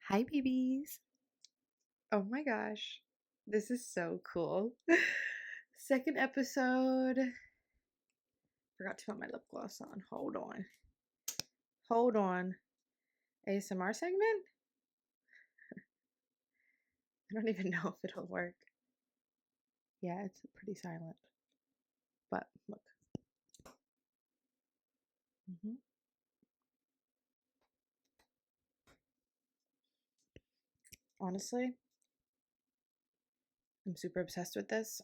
Hi, babies. Oh my gosh. This is so cool. Second episode. Forgot to put my lip gloss on. Hold on. Hold on. ASMR segment? I don't even know if it'll work. Yeah, it's pretty silent. But look. hmm Honestly, I'm super obsessed with this.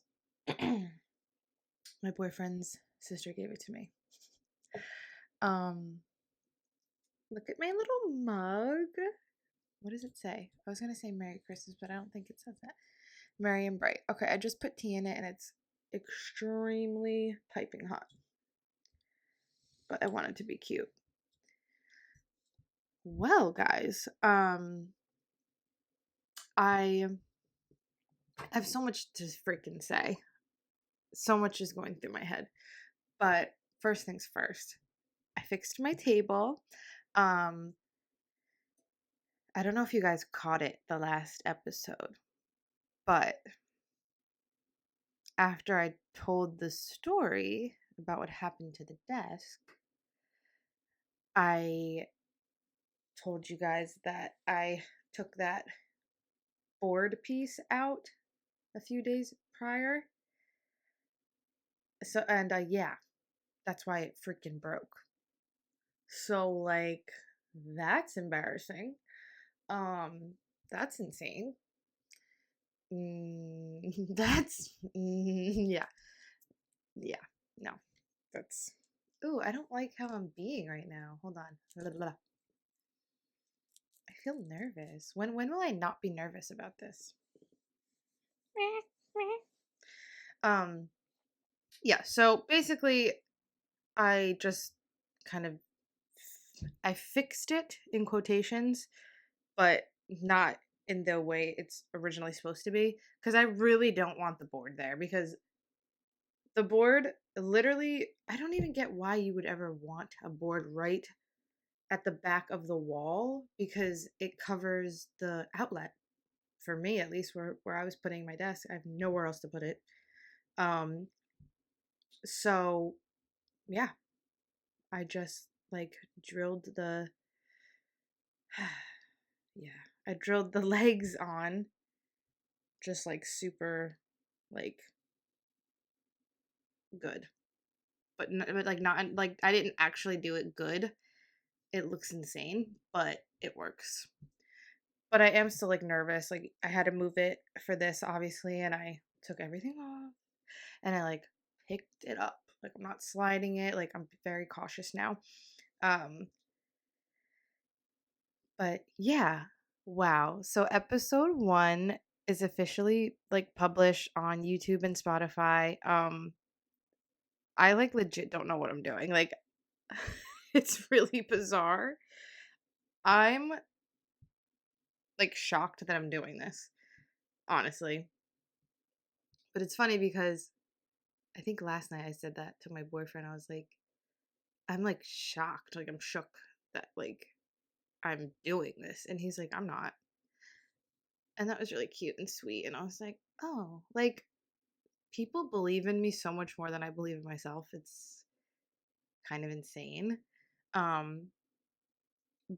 My boyfriend's sister gave it to me. Um, Look at my little mug. What does it say? I was gonna say Merry Christmas, but I don't think it says that. Merry and bright. Okay, I just put tea in it and it's extremely piping hot. But I want it to be cute. Well, guys, I have so much to freaking say. So much is going through my head. But first things first. I fixed my table. Um I don't know if you guys caught it the last episode, but after I told the story about what happened to the desk, I told you guys that I took that board piece out a few days prior. So, and yeah, that's why it freaking broke. So, like, that's embarrassing. Um, that's insane. Yeah, yeah, no, that's. Ooh, I don't like how I'm being right now. Hold on. Blah, blah, blah. I feel nervous. When will I not be nervous about this? Um, yeah, so basically I just kind of I fixed it in quotations, but not in the way it's originally supposed to be because I really don't want the board there because the board literally I don't even get why you would ever want a board right at the back of the wall because it covers the outlet for me at least where I was putting my desk. I have nowhere else to put it. Um so yeah, I just like drilled the yeah, I drilled the legs on just like super like good. But like not like I didn't actually do it good. It looks insane, but it works. But I am still like nervous. Like I had to move it for this obviously and I took everything off and I like picked it up. Like I'm not sliding it. Like I'm very cautious now. Um but yeah. Wow. So episode 1 is officially like published on YouTube and Spotify. I like legit don't know what I'm doing. Like it's really bizarre. I'm like shocked that I'm doing this, honestly. But it's funny because I think last night I said that to my boyfriend. I was like, I'm like shocked. Like I'm shook that like I'm doing this. And he's like, I'm not. And that was really cute and sweet. And I was like, oh, like people believe in me so much more than I believe in myself. It's kind of insane. Um,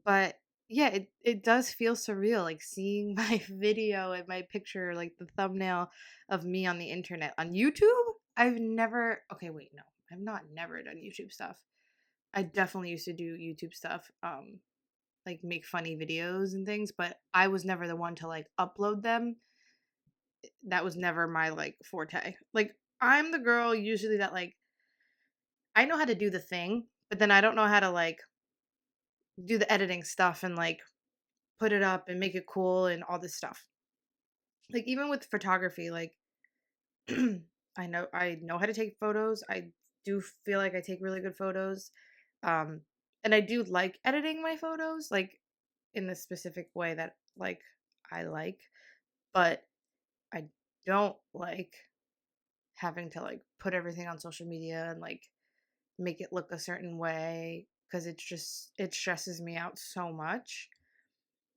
but yeah, it does feel surreal, like seeing my video and my picture, like the thumbnail of me on the internet. On YouTube, I've never okay, wait, no. I've not never done YouTube stuff. I definitely used to do YouTube stuff, like make funny videos and things, but I was never the one to like upload them. That was never my like forte. Like I'm the girl usually that like I know how to do the thing, but then I don't know how to like do the editing stuff and like put it up and make it cool and all this stuff. Like even with photography, like I know how to take photos. I do feel like I take really good photos. Um and I do like editing my photos like in the specific way that like I like, but I don't like having to like put everything on social media and like make it look a certain way because it stresses me out so much.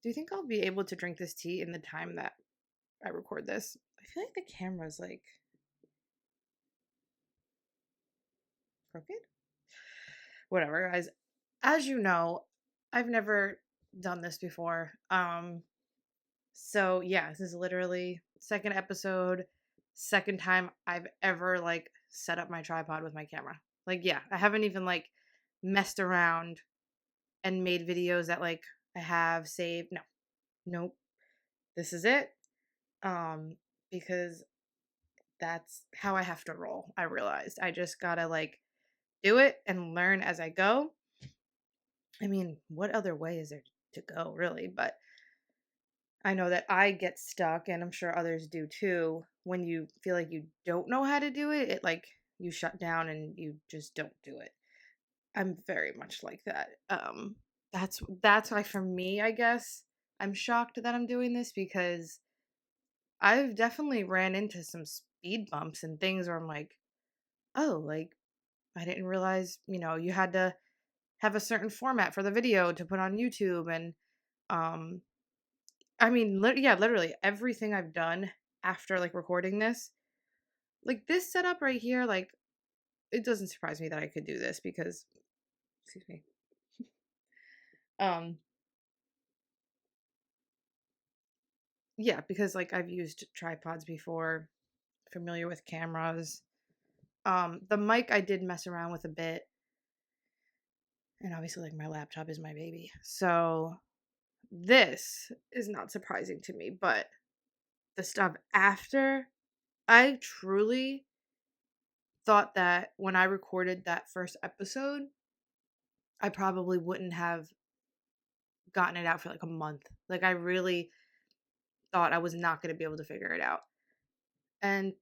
Do you think I'll be able to drink this tea in the time that I record this? I feel like the camera's like crooked. Whatever, guys. As you know, I've never done this before. So yeah, this is literally second episode, second time I've ever like set up my tripod with my camera. Like yeah, I haven't even like messed around and made videos that like I have saved. No. Nope. This is it. Um because that's how I have to roll. I realized I just got to like do it and learn as I go. I mean, what other way is there to go, really? But I know that I get stuck, and I'm sure others do too. When you feel like you don't know how to do it, it like you shut down and you just don't do it. I'm very much like that. That's why for me, I guess I'm shocked that I'm doing this because I've definitely ran into some speed bumps and things where I'm like, oh, like I didn't realize, you had to have a certain format for the video to put on YouTube. And um I mean, yeah, literally everything I've done after like recording this, like this setup right here, like it doesn't surprise me that I could do this because, excuse me, um, yeah, because like I've used tripods before, familiar with cameras. The mic I did mess around with a bit, and obviously like my laptop is my baby, so this is not surprising to me, but the stuff after, I truly thought that when I recorded that first episode, I probably wouldn't have gotten it out for like a month. Like I really thought I was not going to be able to figure it out. And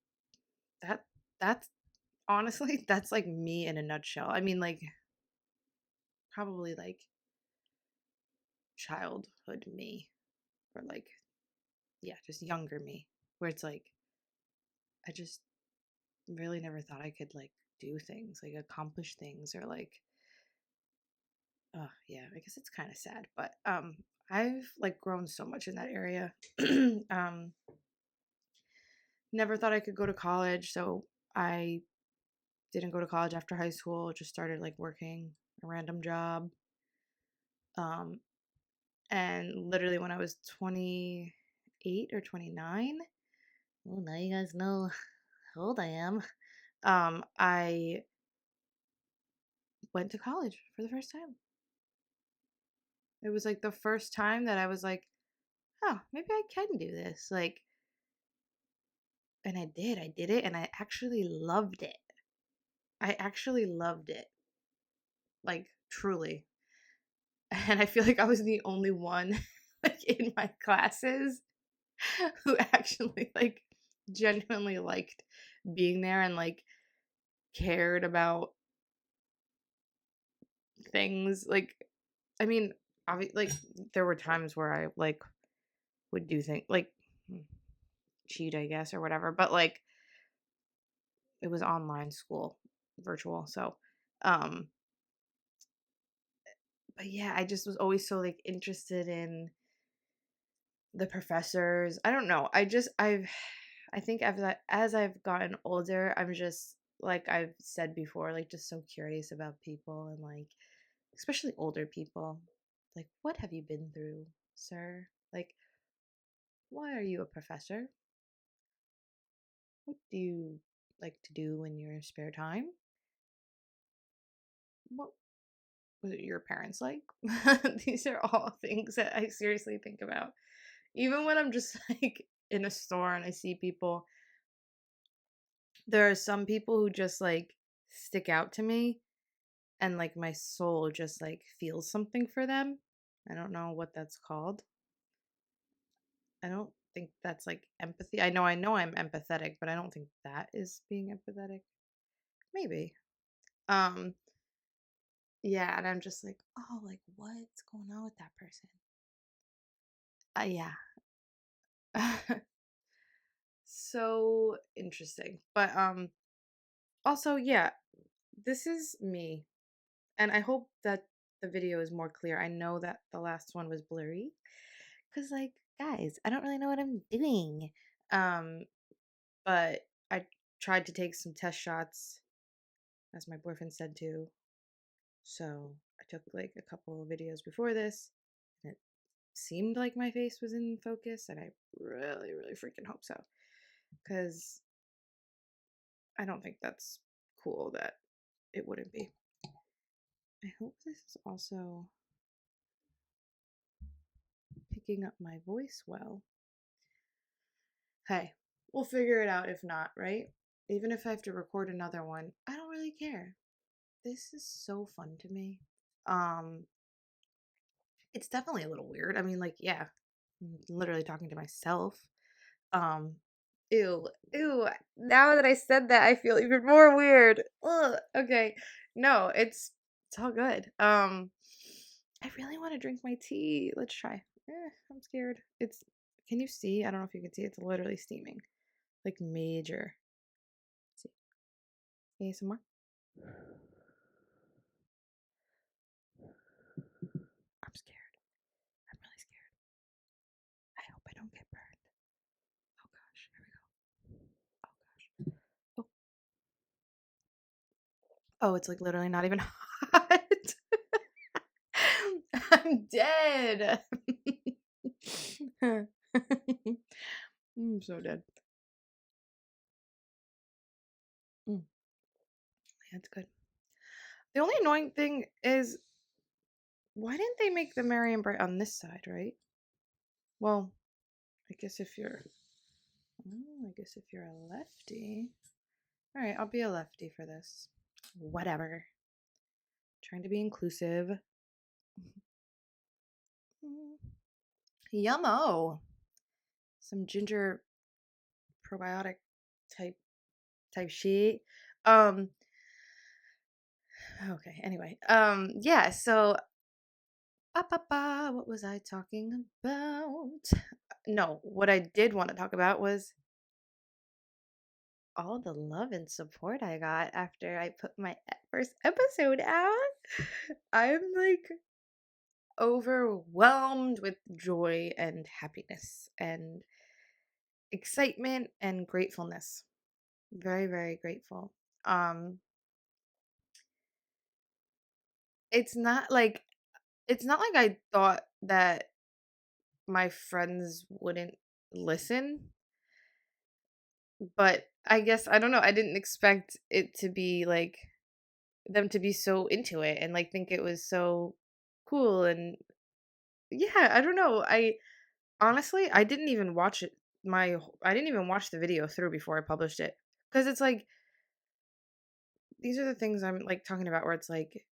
that that's honestly that's like me in a nutshell. I mean like probably like childhood me or like yeah, just younger me where it's like I just really never thought I could like do things, like accomplish things or like oh yeah, I guess it's kind of sad, but I've like grown so much in that area. um Never thought I could go to college, so I didn't go to college after high school, just started like working a random job. Um and literally when I was 28 or 29, well now you guys know how old I am. I went to college for the first time. It was like the first time that I was like, "Oh, maybe I can do this." Like and I did. I did it and I actually loved it. I actually loved it. Like truly. And I feel like I was the only one like in my classes who actually like genuinely liked being there and like cared about things. Like I mean, like there were times where I like would do things like cheat, I guess, or whatever, but like it was online school, virtual. So, um but yeah, I just was always so like interested in the professors. I don't know. I think as I've gotten older, I'm just like I've said before, like just so curious about people and like especially older people. Like what have you been through, sir? Like why are you a professor? What do you like to do in your spare time? What was it your parents like? These are all things that I seriously think about. Even when I'm just like in a store and I see people, there are some people who just like stick out to me and like my soul just like feels something for them. I don't know what that's called. I don't think that's like empathy. I know I'm empathetic, but I don't think that is being empathetic. Maybe. Um yeah, and I'm just like, "Oh, like what's going on with that person?" Yeah. So interesting. But also, yeah, this is me. And I hope that the video is more clear. I know that the last one was blurry. Cause like, guys, I don't really know what I'm doing. Um, but I tried to take some test shots, as my boyfriend said to. So I took like a couple of videos before this, and it seemed like my face was in focus, and I really, really freaking hope so. Cause I don't think that's cool that it wouldn't be. I hope this is also picking up my voice well. Hey, we'll figure it out if not, right? Even if I have to record another one, I don't really care. This is so fun to me. Um, it's definitely a little weird. I mean, like, yeah, I'm literally talking to myself. Um, ew, ew. Now that I said that, I feel even more weird. Ugh, okay. No, it's all good. I really want to drink my tea. Let's try. I'm scared. Can you see? I don't know if you can see. It's literally steaming. Like major. Let's see. ASMR. I'm scared. I'm really scared. I hope I don't get burned. Oh gosh, here we go. Oh gosh. Oh, oh, it's like literally not even hot. I'm dead. I'm so dead. Mm, yeah, it's good. The only annoying thing is, why didn't they make the merry and bright on this side, right? Well, I guess if you're, I guess if you're a lefty. All right, I'll be a lefty for this. Whatever. Trying to be inclusive. Yummo. Some ginger probiotic type shit. Um okay, anyway. Yeah, so what was I talking about? No, what I did want to talk about was all the love and support I got after I put my first episode out. I'm like overwhelmed with joy and happiness and excitement and gratefulness. Very, very grateful. Um it's not like I thought that my friends wouldn't listen, but I guess I don't know, I didn't expect it to be like them to be so into it and like think it was so cool and yeah, I don't know. I honestly, I didn't even watch it I didn't even watch the video through before I published it cuz it's like these are the things I'm like talking about where it's like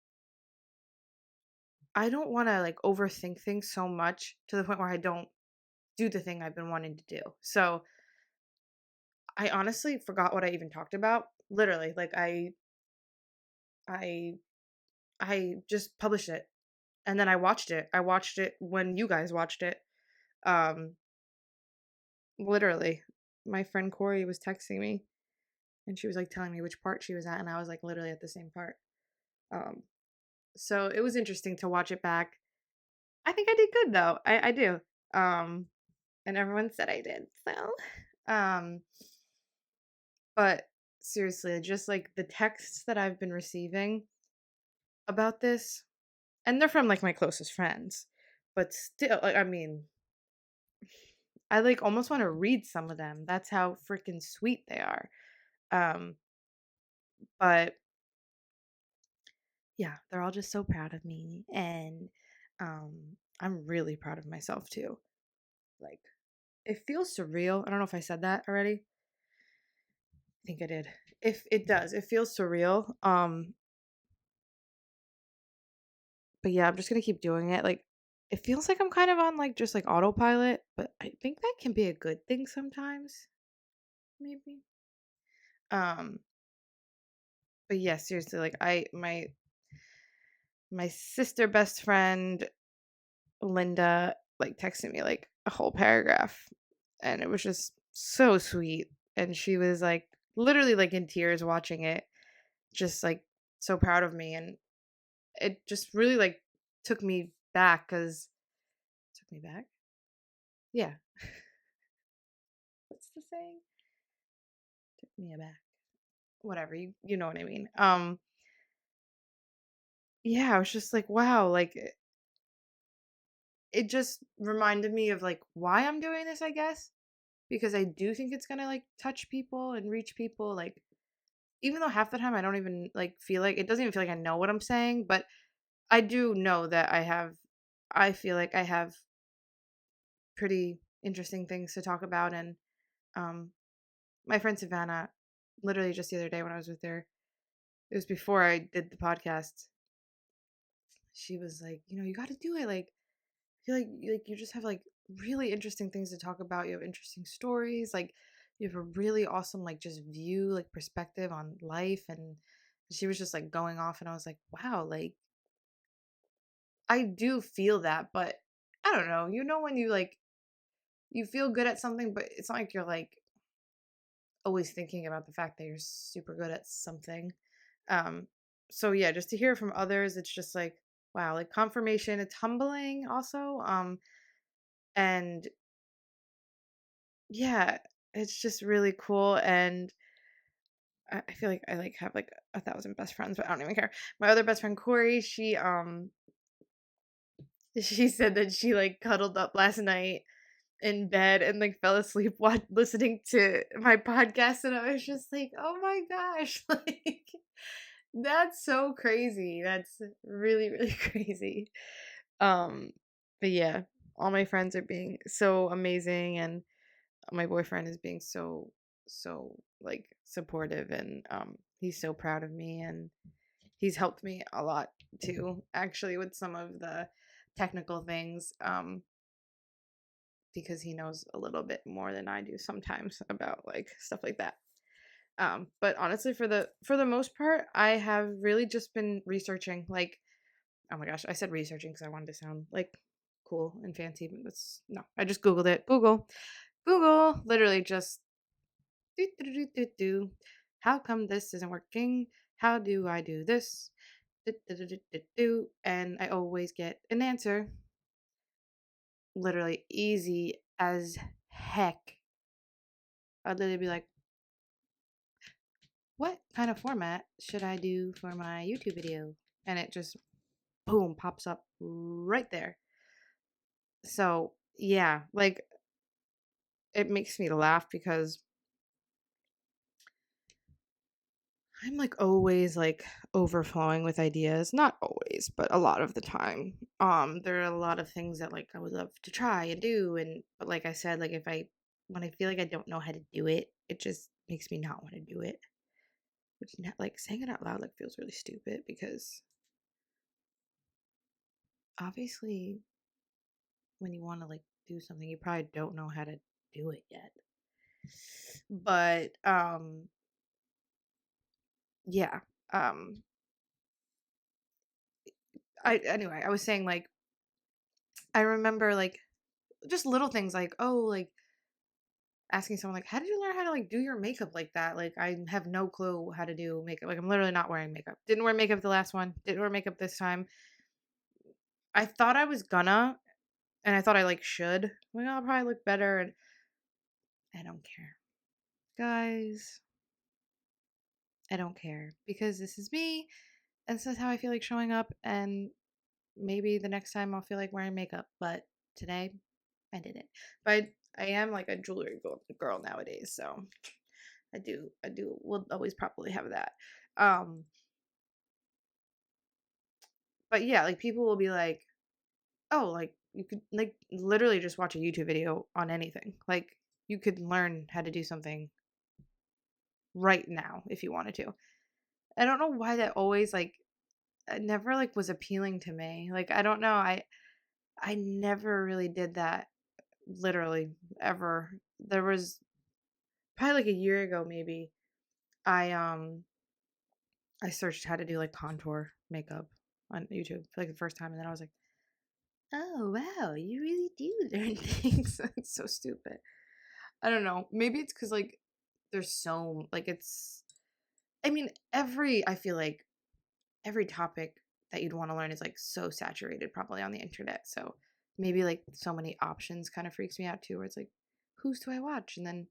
I don't want to like overthink things so much to the point where I don't do the thing I've been wanting to do. So, I honestly forgot what I even talked about. Literally, like I I just published it and then I watched it. I watched it when you guys watched it. Um Literally. My friend Corey was texting me and she was like telling me which part she was at and I was like literally at the same part. Um so it was interesting to watch it back. I think I did good though. I do. Um and everyone said I did. So, um but seriously, just like the texts that I've been receiving about this, and they're from like my closest friends, but still, like, I mean, I like almost want to read some of them. That's how freaking sweet they are. Um, but yeah, they're all just so proud of me, and I'm really proud of myself too. Like, it feels surreal. I don't know if I said that already. I think I did. If it does, it feels surreal. But yeah, I'm just gonna keep doing it. Like, it feels like I'm kind of on like just like autopilot, but I think that can be a good thing sometimes. Maybe. Um, but yeah, seriously, like my sister best friend Linda like texted me like a whole paragraph, and it was just so sweet. And she was like literally like in tears watching it, just like so proud of me, and it just really like took me back because took me back. Yeah. What's the saying? Took me aback. Whatever, you know what I mean. Yeah, I was just like, wow, like it just reminded me of like why I'm doing this, I guess, because I do think it's going to like touch people and reach people, like even though half the time I don't even like feel like it doesn't even feel like I know what I'm saying, but I do know that I feel like I have pretty interesting things to talk about. And um my friend Savannah, literally just the other day when I was with her, it was before I did the podcast, she was like, you got to do it. Like, I feel like you just have like really interesting things to talk about. You have interesting stories. Like, you have a really awesome like just view, like perspective on life. And she was just like going off, and I was like, wow, like I do feel that, but I don't know. When you like you feel good at something, but it's not like you're like always thinking about the fact that you're super good at something. Um, so yeah, just to hear from others, it's just like, wow, like confirmation. It's humbling also. And yeah, it's just really cool. And I feel like I like have like 1,000 best friends, but I don't even care. My other best friend Corey, she said that she like cuddled up last night in bed and like fell asleep while listening to my podcast, and I was just like, oh my gosh, like that's so crazy. That's really, really crazy. Um, but yeah, all my friends are being so amazing, and my boyfriend is being so like supportive, and he's so proud of me, and he's helped me a lot too, actually, with some of the technical things, because he knows a little bit more than I do sometimes about like stuff like that. But honestly, for the most part, I have really just been researching. Like, oh my gosh, I said researching because I wanted to sound like cool and fancy, but that's no. I just googled it. Google, literally just do do do do do. How come this isn't working? How do I do this? Do, do, do, do, do, do. And I always get an answer. Literally easy as heck. I'd literally be like, what kind of format should I do for my YouTube video? And it just boom pops up right there. So yeah, like it makes me laugh because I'm like always like overflowing with ideas. Not always, but a lot of the time. There are a lot of things that like I would love to try and do, and but like I said, like if I when I feel like I don't know how to do it, it just makes me not want to do it. Which like saying it out loud like feels really stupid because obviously when you want to like do something, you probably don't know how to do it yet. But yeah. Um I was saying like I remember like just little things like, oh, like asking someone like, how did you learn how to like do your makeup like that? Like I have no clue how to do makeup. Like I'm literally not wearing makeup. Didn't wear makeup the last one. Didn't wear makeup this time. I thought I was gonna, and I thought I like should. Like I'll probably look better, and I don't care, guys. I don't care because this is me, and this is how I feel like showing up. And maybe the next time I'll feel like wearing makeup, but today I didn't. But I am like a jewelry girl nowadays, so I do will always probably have that. Um, but yeah, like people will be like, "Oh, like you could like literally just watch a YouTube video on anything. Like you could learn how to do something right now if you wanted to." I don't know why that always like it never like was appealing to me. Like I don't know, I never really did that literally ever. There was probably like a year ago maybe. I um I searched how to do like contour makeup on YouTube for like the first time, and then I was like, "Oh wow, you really do learn things." It's so stupid. I don't know. Maybe it's because like there's so like it's. I mean, I feel like every topic that you'd want to learn is like so saturated probably on the internet. So maybe like so many options kind of freaks me out too, where it's like, whose do I watch? And then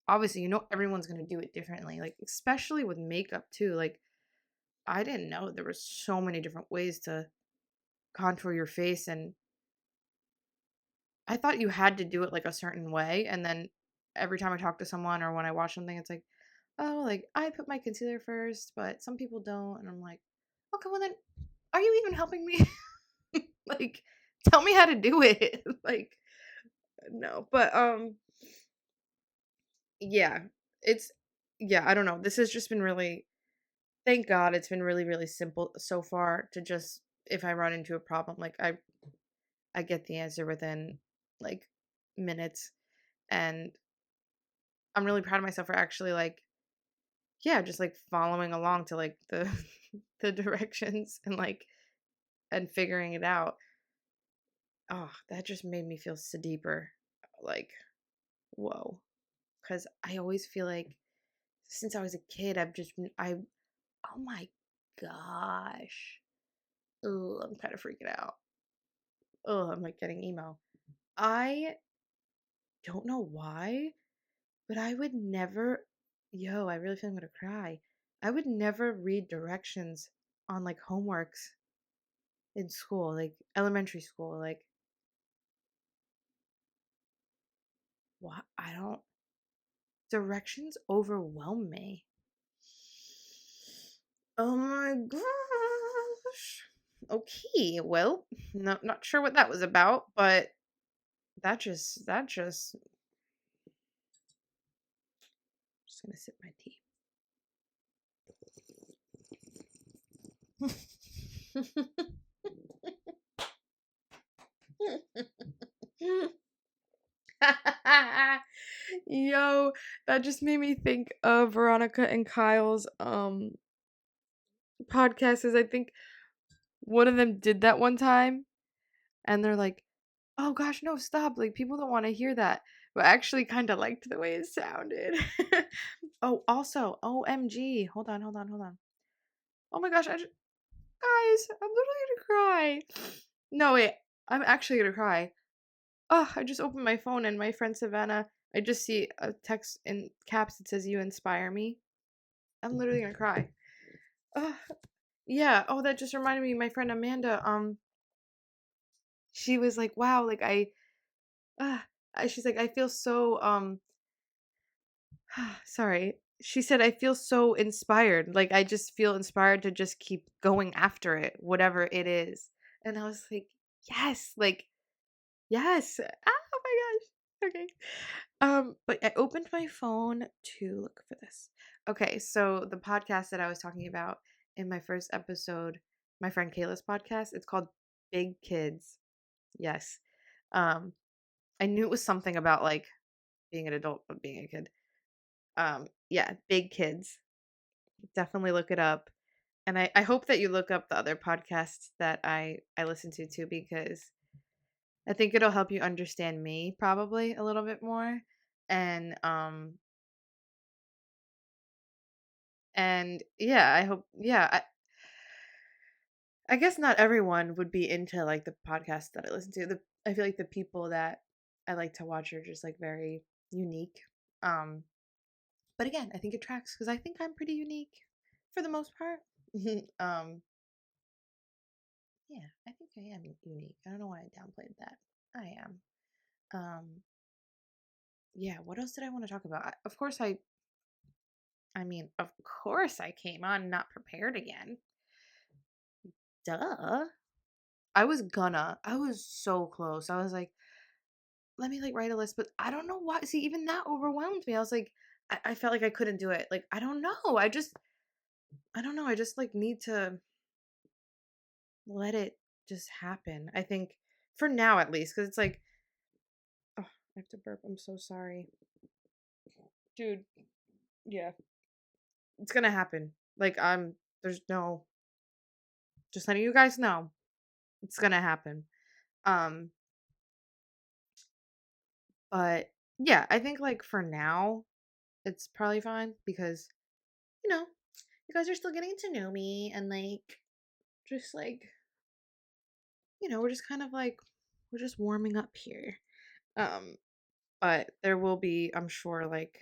obviously, everyone's going to do it differently, like, especially with makeup too. Like, I didn't know there were so many different ways to contour your face. And I thought you had to do it like a certain way. And then every time I talk to someone or when I watch something, it's like, oh, like I put my concealer first, but some people don't. And I'm like, okay, well then, are you even helping me? Like, tell me how to do it. Like, no. But yeah, it's yeah, I don't know. This has just been really, thank God it's been really, really simple so far to just, if I run into a problem, like I get the answer within like minutes. And I'm really proud of myself for actually like, yeah, just like following along to like the the directions and like and figuring it out. Oh, that just made me feel so deeper. Like, whoa. Cause I always feel like since I was a kid, I've just been oh my gosh. Oh, I'm kind of freaking out. Oh, I'm like getting emo. I don't know why, but I would never, I really feel I'm gonna cry. I would never read directions on like homeworks in school, like elementary school. Like, what? I don't, directions overwhelm me. Oh my gosh. Okay, well, not sure what that was about, but that just just gonna sip my tea. Yo, that just made me think of Veronica and Kyle's podcast. Is I think one of them did that one time, and they're like, "Oh gosh, no, stop! Like people don't want to hear that." But I actually kind of liked the way it sounded. Oh, also, OMG, hold on. Oh my gosh, guys, I'm literally gonna cry. No, wait, I'm actually gonna cry. Oh, I just opened my phone and my friend Savannah, I just see a text in caps that says, "You inspire me." I'm literally gonna cry. Oh, yeah. Oh, that just reminded me, my friend Amanda, she was like, wow, like uh, she's like, I feel so, sorry. She said, I feel so inspired. Like, I just feel inspired to just keep going after it, whatever it is. And I was like, yes, like, yes. Ah, oh my gosh. Okay. But I opened my phone to look for this. Okay, so the podcast that I was talking about in my first episode, my friend Kayla's podcast, it's called Big Kids. Yes. Um, I knew it was something about like being an adult but being a kid. Yeah, Big Kids. Definitely look it up. And I hope that you look up the other podcasts that I listen to too, because I think it'll help you understand me probably a little bit more. And yeah, I hope, yeah, I guess not everyone would be into like the podcast that I listen to. I feel like the people that I like to watch are just like very unique. Um but again, I think it tracks because I think I'm pretty unique for the most part. um yeah, I think I am unique. I don't know why I downplayed that. I am. Yeah, what else did I want to talk about? Of course I mean, of course I came on not prepared again. Duh. I was so close. I was like, let me like write a list, but I don't know why. See, even that overwhelmed me. I was like, I felt like I couldn't do it. Like, I don't know. I don't know. I just like need to let it just happen. I think for now at least, because it's like, oh, I have to burp. I'm so sorry. Dude, yeah, it's gonna happen. Like, there's no, just letting you guys know, it's gonna happen. Um, but yeah, I think like for now, it's probably fine because, you know, you guys are still getting to know me and like, just like, we're just kind of like we're just warming up here. Um, but there will be, I'm sure, like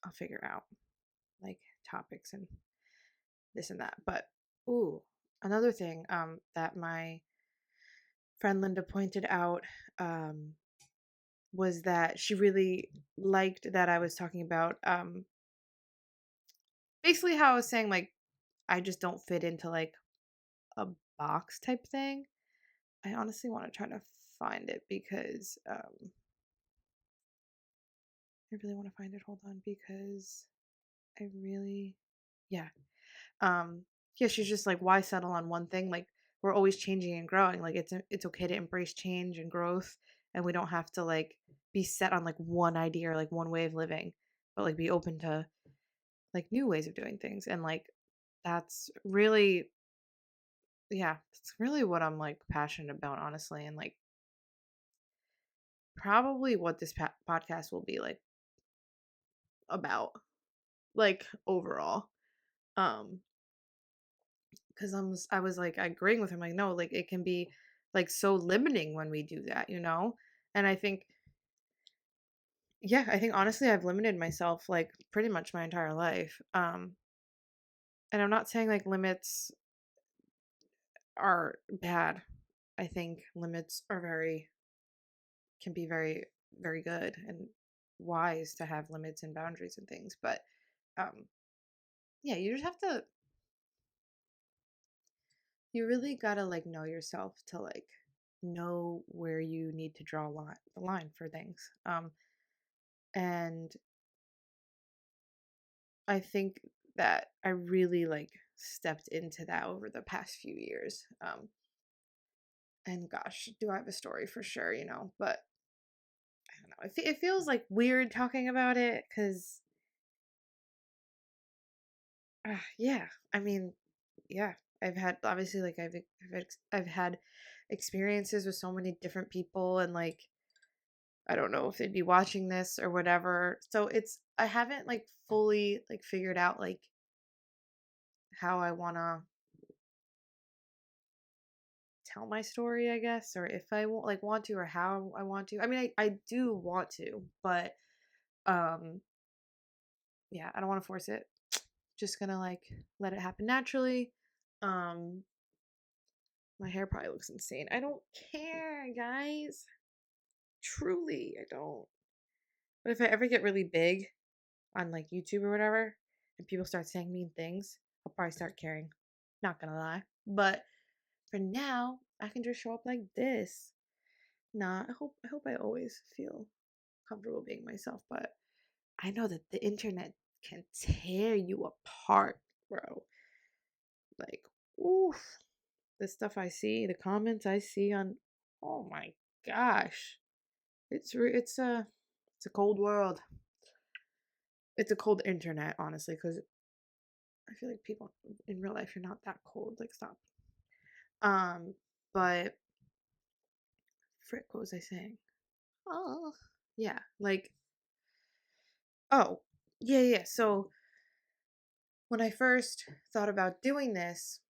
I'll figure out like topics and this and that. But ooh, another thing that my friend Linda pointed out um was that she really liked that I was talking about basically how I was saying like I just don't fit into like a box type thing. I honestly want to try to find it because I really want to find it. Hold on, because I really yeah. Um yeah, she's just like why settle on one thing? Like we're always changing and growing. Like it's okay to embrace change and growth and we don't have to like be set on like one idea or like one way of living, but like be open to like new ways of doing things and like that's really yeah, it's really what I'm like passionate about honestly and like probably what this podcast will be like about like overall um because I was like agreeing with him like no like it can be like so limiting when we do that, you know. And I think yeah, I think honestly I've limited myself like pretty much my entire life and I'm not saying like limits are bad. I think limits are very can be very very good and wise to have limits and boundaries and things but um yeah you just have to you really gotta like know yourself to like know where you need to draw the line for things and I think that I really like stepped into that over the past few years and gosh do I have a story for sure, you know, but I don't know it feels like weird talking about it because yeah, I mean, yeah, I've had obviously like I've had experiences with so many different people, and like I don't know if they'd be watching this or whatever. So it's I haven't like fully like figured out like how I want to tell my story, I guess, or if I want to, or how I want to. I mean, I do want to, but um, yeah, I don't want to force it. Just gonna like let it happen naturally. Um, My hair probably looks insane. I don't care, guys. Truly, I don't. But if I ever get really big on like YouTube or whatever, and people start saying mean things, I'll probably start caring. Not gonna lie. But for now, I can just show up like this. Nah, I hope I always feel comfortable being myself, but I know that the internet can tear you apart, bro. Like, oof. The stuff I see, the comments I see on oh my gosh. It's a cold world. It's a cold internet, honestly, because I feel like people in real life you're not that cold. Like stop. Um, but frick, what was I saying? Oh, yeah, like oh, yeah. So when I first thought about doing this,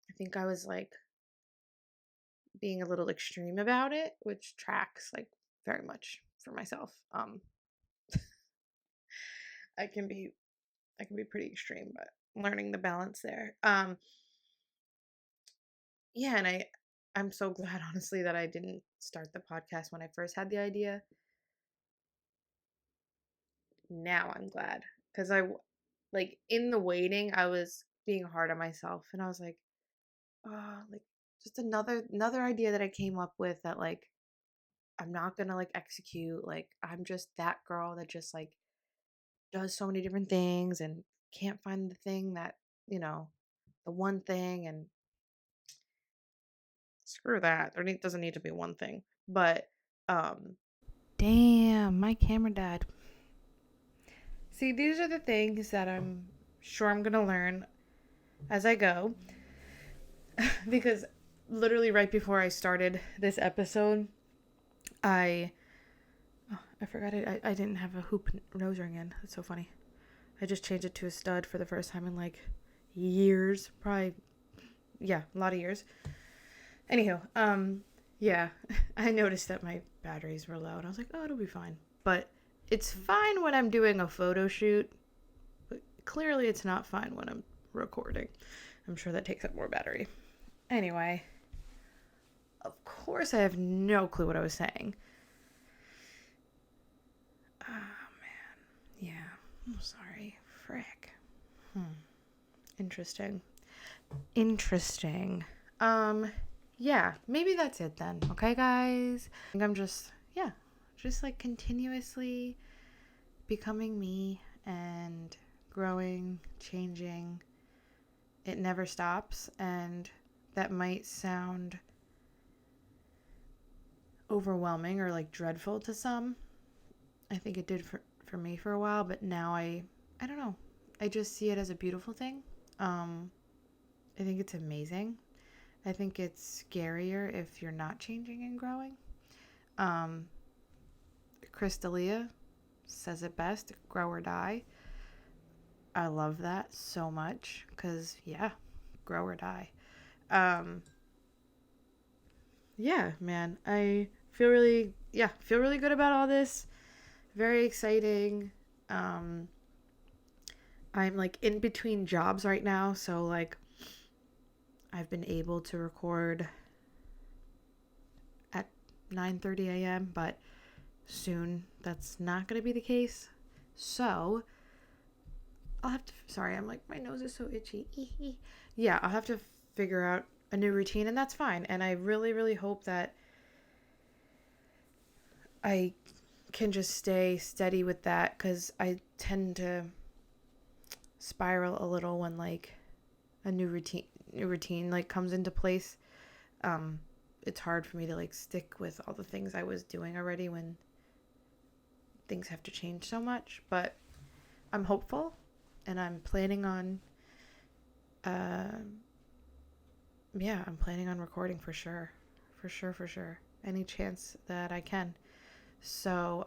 I think I was like being a little extreme about it, which tracks like very much for myself. I can be I can be pretty extreme, but learning the balance there. Yeah, and I'm so glad honestly that I didn't start the podcast when I first had the idea. Now I'm glad cuz like in the waiting I was being hard on myself and I was like, "Oh, like just another idea that I came up with that like I'm not going to like execute. Like I'm just that girl that just like does so many different things and can't find the thing that, you know, the one thing and screw that. Doesn't need to be one thing." But damn, my camera died. See, these are the things that I'm sure I'm going to learn as I go because literally right before I started this episode, I I forgot it. I didn't have a hoop nose ring in. That's so funny. I just changed it to a stud for the first time in like years, probably yeah, a lot of years. Anywho, yeah, I noticed that my batteries were low, and I was like, oh, it'll be fine. But it's fine when I'm doing a photo shoot, but clearly it's not fine when I'm recording. I'm sure that takes up more battery. Anyway, of course, I have no clue what I was saying. Oh, man. Yeah, I'm sorry. Frick. Interesting. Interesting. Yeah, maybe that's it then. Okay, guys? I think I'm just like continuously becoming me and growing, changing. It never stops, and that might sound overwhelming or like dreadful to some. I think it did for me for a while, but now I don't know. I just see it as a beautiful thing. I think it's amazing. I think it's scarier if you're not changing and growing. Um, Chris D'Elia says it best, grow or die. I love that so much because, yeah, grow or die. Um, yeah, man, feel really good about all this. Very exciting. Um, I'm like in between jobs right now, so like I've been able to record at 9:30 a.m., but soon that's not going to be the case. So I'll have to, sorry, I'm like, my nose is so itchy. Yeah, I'll have to figure out a new routine, and that's fine. And I really, really hope that I can just stay steady with that, because I tend to spiral a little when like a new routine like comes into place. It's hard for me to like stick with all the things I was doing already when things have to change so much, but I'm hopeful, and I'm planning on I'm planning on recording for sure. Any chance that I can. So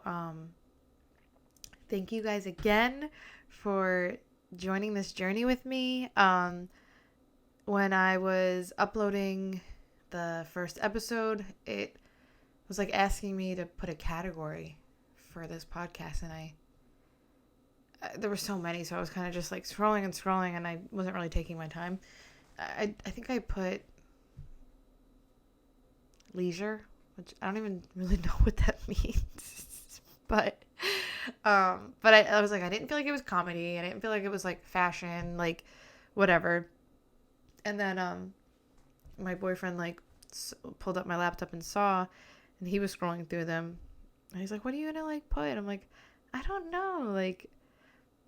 thank you guys again for joining this journey with me. When I was uploading the first episode, it was like asking me to put a category for this podcast, and there were so many, so I was kind of just like scrolling, and I wasn't really taking my time. I think I put leisure, which I don't even really know what that means. but I was like, I didn't feel like it was comedy. I didn't feel like it was like fashion, like whatever. And then my boyfriend like pulled up my laptop and saw, and he was scrolling through them. And he's like, what are you gonna like put? I'm like, I don't know, like.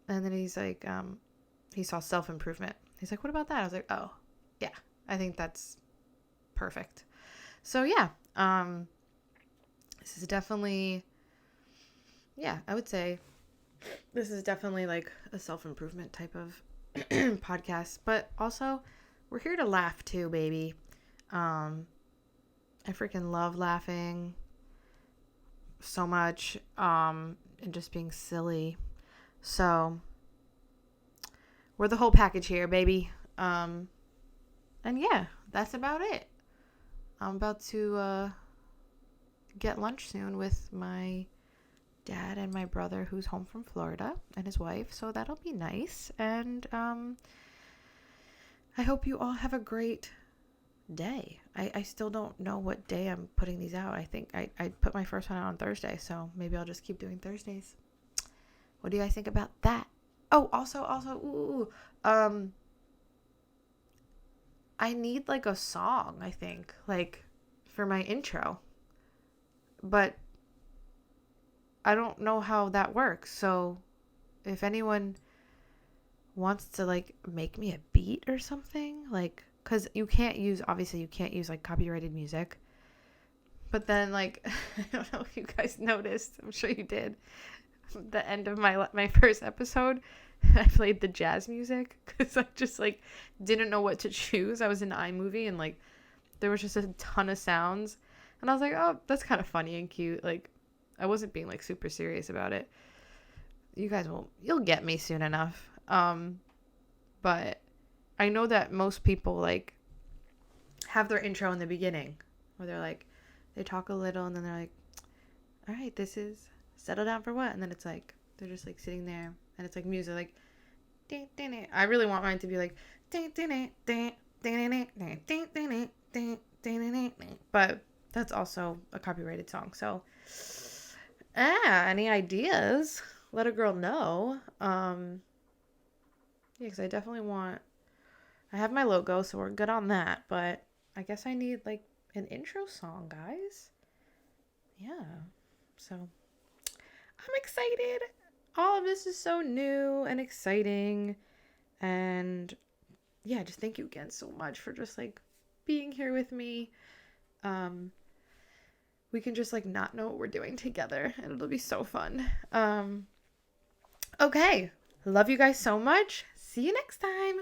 And then he's like, he saw self-improvement. He's like, what about that? I was like, oh, yeah, I think that's perfect. So yeah, this is definitely, I would say this is definitely like a self-improvement type of podcast, but also we're here to laugh too, baby. I freaking love laughing so much, and just being silly. So we're the whole package here, baby. And yeah, that's about it. I'm about to get lunch soon with my dad and my brother, who's home from Florida, and his wife, so that'll be nice. And I hope you all have a great day. I still don't know what day I'm putting these out. I think I put my first one out on Thursday, so maybe I'll just keep doing Thursdays. What do you guys think about that? Oh, also, I need like a song, I think, like for my intro. But I don't know how that works. So if anyone wants to like make me a beat or something, like, cuz you can't use like copyrighted music. But then like I don't know if you guys noticed. I'm sure you did. The end of my first episode, I played the jazz music because I just like didn't know what to choose. I was in iMovie, and like there was just a ton of sounds, and I was like, oh, that's kind of funny and cute. Like I wasn't being like super serious about it. You'll get me soon enough. But I know that most people like have their intro in the beginning where they're like, they talk a little and then they're like, all right, this is settle down for what? And then it's like, they're just like sitting there and it's like music, like, ding, ding, ding. I really want mine to be like, ding, ding, ding, ding, ding, ding, ding, ding, ding, ding, ding, ding, ding. But that's also a copyrighted song. So, any ideas? Let a girl know. Yeah, because I definitely want, I have my logo, so we're good on that. But I guess I need like an intro song, guys. Yeah. So I'm excited. All of this is so new and exciting. And yeah, just thank you again so much for just like being here with me. We can just like not know what we're doing together and it'll be so fun. Okay. Love you guys so much. See you next time.